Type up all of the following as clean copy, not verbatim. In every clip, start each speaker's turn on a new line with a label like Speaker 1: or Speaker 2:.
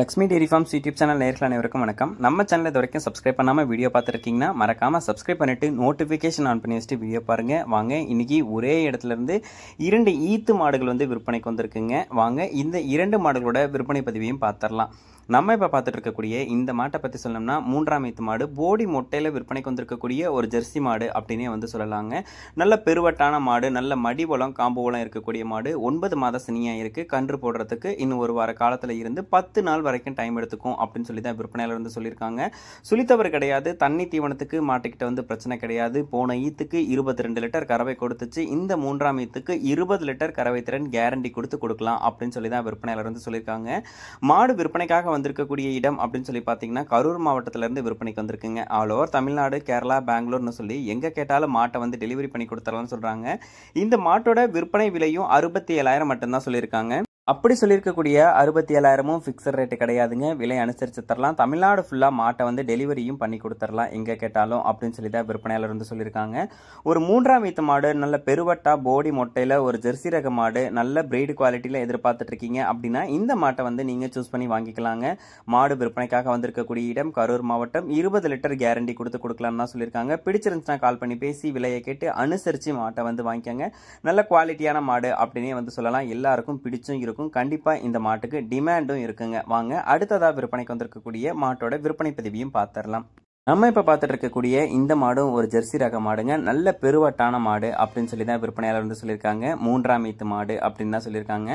Speaker 1: Lakshmi dairy farms YouTube channel நேயர்கள் அனைவருக்கும் வணக்கம். நம்ம சேனல் இது வரைக்கும் சப்ஸ்கிரைப் பண்ணாமல் வீடியோ பார்த்துருக்கீங்கன்னா மறக்காமல் சப்ஸ்கிரைப் பண்ணிட்டு நோட்டிஃபிகேஷன் ஆன் பண்ணி வச்சுட்டு வீடியோ பாருங்க. வாங்க, இன்னைக்கு ஒரே இடத்துல இருந்து 2 ஈத்து மாடுகள் வந்து விற்பனைக்கு வந்திருக்குங்க. வாங்க, இந்த 2 மாடுகளோட விற்பனை பதிவையும் பார்த்துடலாம். நம்ம இப்போ பார்த்துட்டு இருக்கக்கூடிய இந்த மாட்டை பற்றி சொல்லணும்னா 3ஆம் ஈத்து மாடு, போடி மொட்டையில் விற்பனைக்கு வந்திருக்கக்கூடிய ஒரு ஜெர்சி மாடு அப்படின்னே வந்து சொல்லலாங்க. நல்ல பெருவட்டான மாடு, நல்ல மடிவளம் காம்புவளம் இருக்கக்கூடிய மாடு, 9 மாத சினியாக இருக்குது. கன்று போடுறதுக்கு இன்னும் ஒரு வார காலத்தில் இருந்து 10 நாள் வரைக்கும் டைம் எடுத்துக்கும் அப்படின்னு சொல்லி தான் விற்பனையாளர் வந்து சொல்லியிருக்காங்க. சுழித்தவர் கிடையாது, தண்ணி தீவனத்துக்கு மாட்டுக்கிட்ட வந்து பிரச்சனை கிடையாது. போன ஈத்துக்கு 22 லிட்டர் கறவை கொடுத்துச்சு. இந்த 3ஆம் ஈத்துக்கு 20 லிட்டர் கறவை திறன் கேரண்டி கொடுக்கலாம் அப்படின்னு சொல்லி தான் விற்பனையாளர் வந்து சொல்லியிருக்காங்க. மாடு விற்பனைக்காக வந்திருக்கக்கூடிய இடம் அப்படின்னு சொல்லி பார்த்தீங்கன்னா கரூர் மாவட்டத்திலிருந்து விற்பனைக்கு வந்திருக்குங்க. ஆல் ஓவர் தமிழ்நாடு, கேரளா, பெங்களூர்னு சொல்லி எங்கே கேட்டாலும் மாட்டை வந்து டெலிவரி பண்ணி கொடுத்துடலாம்னு சொல்கிறாங்க. இந்த மாட்டோட விற்பனை விலையும் 67,000 மட்டும்தான் சொல்லியிருக்காங்க. அப்படி சொல்லியிருக்கக்கூடிய 67,000 ஃபிக்ஸட் ரேட்டு கிடையாதுங்க. விலை அனுசரித்து தரலாம். தமிழ்நாடு ஃபுல்லாக மாட்டை வந்து டெலிவரியும் பண்ணி கொடுத்துடலாம் எங்கே கேட்டாலும் அப்படின்னு சொல்லி தான் விற்பனையாளர் வந்து சொல்லியிருக்காங்க. ஒரு 3ஆம் ஈத்து மாடு, நல்ல பெருவட்டா போடி மொட்டையில் ஒரு ஜெர்சி ரக மாடு, நல்ல பிரீடு குவாலிட்டியில் எதிர்பார்த்துட்டு இருக்கீங்க அப்படின்னா இந்த மாட்டை வந்து நீங்கள் சூஸ் பண்ணி வாங்கிக்கலாங்க. மாடு விற்பனைக்காக வந்திருக்கக்கூடிய இடம் கரூர் மாவட்டம். 20 லிட்டர் கேரண்டி கொடுக்கலாம்னு தான் சொல்லியிருக்காங்க. பிடிச்சிருந்துச்சுன்னா கால் பண்ணி பேசி விலையை கேட்டு அனுசரித்து மாட்டை வந்து வாங்கிக்கோங்க. நல்ல குவாலிட்டியான மாடு அப்படின்னே வந்து சொல்லலாம். எல்லாருக்கும் பிடிச்சும் இருக்கும். கண்டிப்பா இந்த மாட்டுக்கு டிமாண்டும் இருக்குங்க. வாங்க, அடுத்ததா விற்பனைக்கு வந்திருக்கக்கூடிய மாட்டோட விற்பனை பதிவையும் பார்த்துடலாம். நம்ம இப்போ பார்த்துட்டு இருக்கக்கூடிய இந்த மாடும் ஒரு ஜெர்சி ரக மாடுங்க. நல்ல பெருவட்டான மாடு அப்படின்னு சொல்லி தான் விற்பனையாளர் வந்து சொல்லியிருக்காங்க. 3ஆம் ஈத்து மாடு அப்படின்னு தான் சொல்லியிருக்காங்க.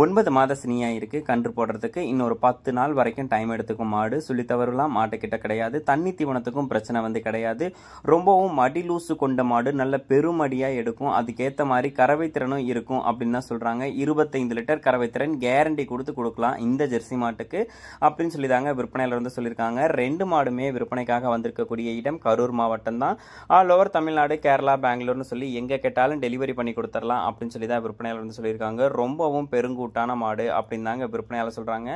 Speaker 1: 9 மாத சினியாக இருக்குது. கன்று போடுறதுக்கு இன்னொரு 10 நாள் வரைக்கும் டைம் எடுத்துக்கும். மாடு சுழித்தவரெல்லாம் மாட்டுக்கிட்ட கிடையாது. தண்ணி தீவனத்துக்கும் பிரச்சனை வந்து கிடையாது. ரொம்பவும் மடி லூசு கொண்ட மாடு, நல்ல பெருமடியாக எடுக்கும். அதுக்கேற்ற மாதிரி கறவை திறனும் இருக்கும் அப்படின்னு தான் சொல்கிறாங்க. 25 லிட்டர் கறவை திறன் கேரண்டி கொடுக்கலாம் இந்த ஜெர்சி மாட்டுக்கு அப்படின்னு சொல்லி தாங்க விற்பனையாளர் வந்து சொல்லியிருக்காங்க. 2 மாடுமே விற்பனைக்காக வந்திருக்கக்கூடிய இடம் கரூர் மாவட்டம் தான். ஆல் ஓவர் தமிழ்நாடு, கேரளா, பெங்களூர்னு சொல்லி எங்கே கேட்டாலும் டெலிவரி பண்ணி கொடுத்துடலாம் அப்படின்னு சொல்லி தான் விற்பனையாளர் வந்து சொல்லியிருக்காங்க. ரொம்பவும் பெருங்கூட்டான மாடு அப்படின்னு தாங்க விற்பனையாளர் சொல்கிறாங்க.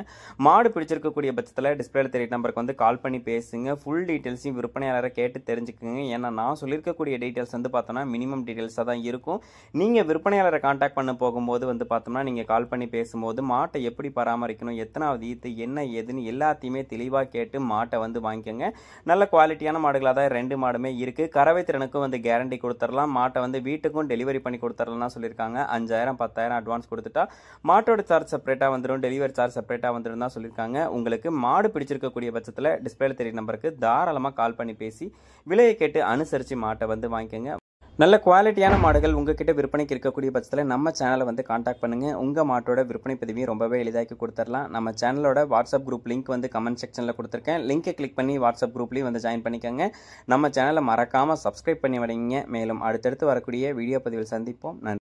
Speaker 1: மாடு பிடிச்சிருக்கக்கூடிய பட்சத்தில் டிஸ்பிளேல தெரிய நம்பருக்கு வந்து கால் பண்ணி பேசுங்க. ஃபுல் டீட்டெயில்ஸையும் விற்பனையாளரை கேட்டு தெரிஞ்சுக்குங்க. ஏன்னா நான் சொல்லியிருக்கக்கூடிய டீட்டெயில்ஸ் வந்து பார்த்தோம்னா மினிமம் டீட்டெயில்ஸாக தான் இருக்கும். நீங்கள் விற்பனையாளரை கான்டாக்ட் பண்ண போகும்போது வந்து பார்த்தோம்னா நீங்கள் கால் பண்ணி பேசும்போது மாட்டை எப்படி பராமரிக்கணும், எத்தனாவது ஈத்து, என்ன ஏதுன்னு எல்லாத்தையுமே தெளிவாக கேட்டு மாட்டை வந்து வாங்கிக்கோங்க. நல்ல குவாலிட்டியான மாடுகளாக தான் 2 மாடுமே இருக்குது. கறவை திறனுக்கும் வந்து கேரண்டி கொடுத்துடலாம். மாட்டை வந்து வீட்டுக்கும் டெலிவரி பண்ணி கொடுத்துடலாம் சொல்லியிருக்காங்க. 5,000 10,000 அட்வான்ஸ் கொடுத்துட்டா மாட்டோட சார்ஜ் செப்பரேட்டாக வந்துடும், டெலிவரி சார்ஜ் செப்பரேட்டாக வந்துடும் தான் சொல்லியிருக்காங்க. உங்களுக்கு மாடு பிடிச்சிருக்கக்கூடிய பட்சத்தில் டிஸ்பிளேல தெரிய நம்பருக்கு தாராளமாக கால் பண்ணி பேசி விலையை கேட்டு அனுசரித்து மாட்டை வந்து வாங்கிக்கோங்க. நல்ல குவாலிட்டியான மாடுகள் உங்ககிட்ட விற்பனைக்கு இருக்கக்கூடிய பட்சத்தில் நம்ம சேனலை வந்து காண்டாக்ட் பண்ணுங்கள். உங்கள் மாட்டோட விற்பனை பதிவையும் ரொம்பவே எளிதாக்கி கொடுத்துடலாம். நம்ம சேனலோட வாட்ஸ்அப் குரூப் லிங்க் வந்து கமெண்ட் செக்ஷனில் கொடுத்துருக்கேன். லிங்கை கிளிக் பண்ணி வாட்ஸ்அப் குரூப்லேயும் வந்து ஜாயின் பண்ணிக்கோங்க. நம்ம சேனலை மறக்காமல் சப்ஸ்கிரைப் பண்ணி வைங்க. மேலும் அடுத்தடுத்து வரக்கூடிய வீடியோ பதிவில் சந்திப்போம். நன்றி.